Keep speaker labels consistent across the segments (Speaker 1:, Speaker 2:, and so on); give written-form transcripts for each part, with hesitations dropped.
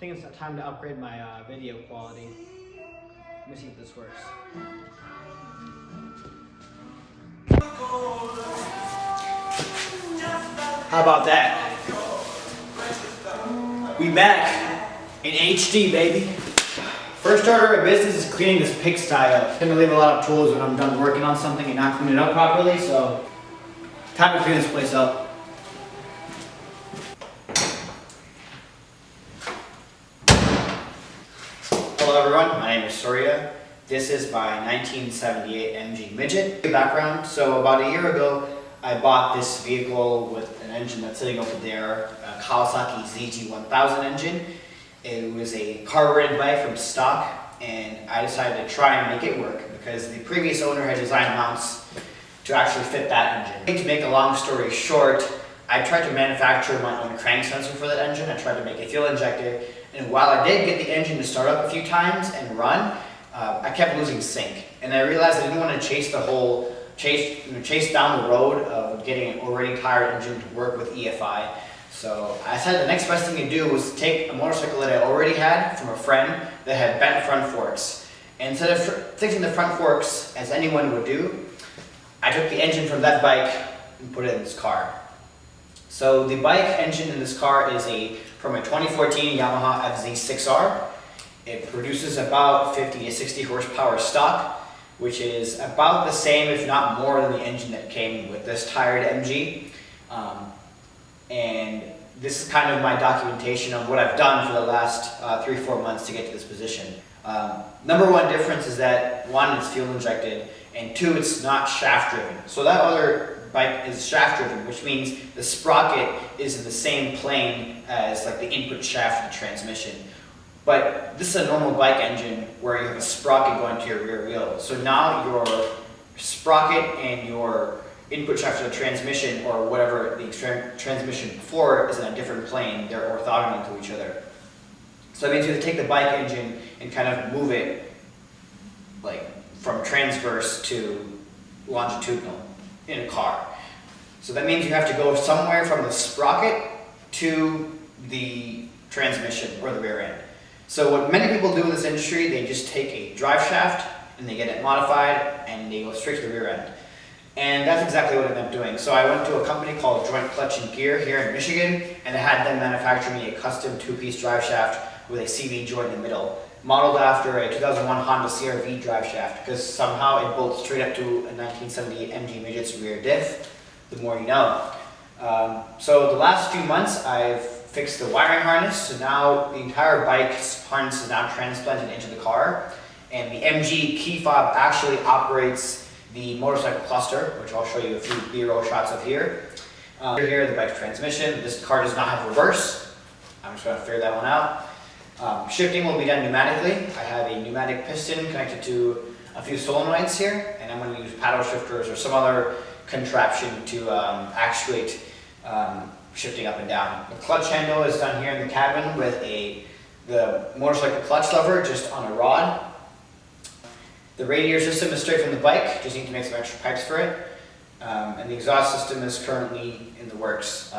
Speaker 1: think it's time to upgrade my video quality. Let me see if this works. How about that? We back in HD, baby. First order of business is cleaning this pigsty up. I'm gonna leave a lot of tools when I'm done working on something and not clean it up properly, so time to clean this place up. Hello everyone, my name is Surya. This is my 1978 MG Midget. Background, so about a year ago I bought this vehicle with an engine that's sitting over there, a Kawasaki ZG1000 engine. It was a carbureted bike from stock, and I decided to try and make it work because the previous owner had designed mounts to actually fit that engine. To make a long story short, I tried to manufacture my own crank sensor for that engine. I tried to make a fuel injector, and while I did get the engine to start up a few times and run, I kept losing sync. And I realized I didn't want to chase down the road of getting an already tired engine to work with EFI. So I decided the next best thing to do was to take a motorcycle that I already had from a friend that had bent front forks. And instead of fixing the front forks, as anyone would do, I took the engine from that bike and put it in this car. So the bike engine in this car is from a 2014 Yamaha Fz6R. It produces about 50 to 60 horsepower stock, which is about the same, if not more, than the engine that came with this tired MG. And this is kind of my documentation of what I've done for the last 3-4 months to get to this position. Number one difference is that one, it's fuel injected, and two, it's not shaft driven. So that other bike is shaft driven, which means the sprocket is in the same plane as like the input shaft of the transmission. But this is a normal bike engine where you have a sprocket going to your rear wheel. So now your sprocket and your input shaft of the transmission, or whatever the transmission before, is in a different plane. They're orthogonal to each other. So that means you have to take the bike engine and kind of move it like from transverse to longitudinal in a car. So that means you have to go somewhere from the sprocket to the transmission or the rear end. So what many people do in this industry, they just take a drive shaft and they get it modified and they go straight to the rear end. And that's exactly what I ended up doing. So I went to a company called Joint Clutch and Gear here in Michigan, and I had them manufacture me a custom 2-piece drive shaft with a CV joint in the middle, modeled after a 2001 Honda CR-V drive shaft, because somehow it bolts straight up to a 1978 MG Midget's rear diff. The more you know. So the last few months I've fixed the wiring harness, so now the entire bike's harness is now transplanted into the car, and the MG key fob actually operates the motorcycle cluster, which I'll show you a few B-roll shots of here. Here, the bike's transmission. This car does not have reverse. I'm just going to figure that one out. Shifting will be done pneumatically. I have a pneumatic piston connected to a few solenoids here, and I'm going to use paddle shifters or some other contraption to actuate shifting up and down. The clutch handle is done here in the cabin with the motorcycle clutch lever just on a rod. The radiator system is straight from the bike, just need to make some extra pipes for it. And the exhaust system is currently in the works.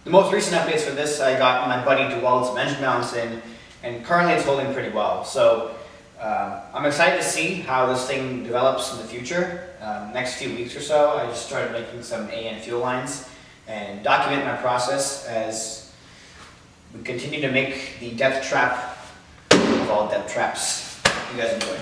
Speaker 1: The most recent updates for this, I got my buddy to weld some engine mounts in, and currently it's holding pretty well. So I'm excited to see how this thing develops in the future. Next few weeks or so, I just started making some AN fuel lines and document my process as we continue to make the death trap of all death traps. You guys enjoy.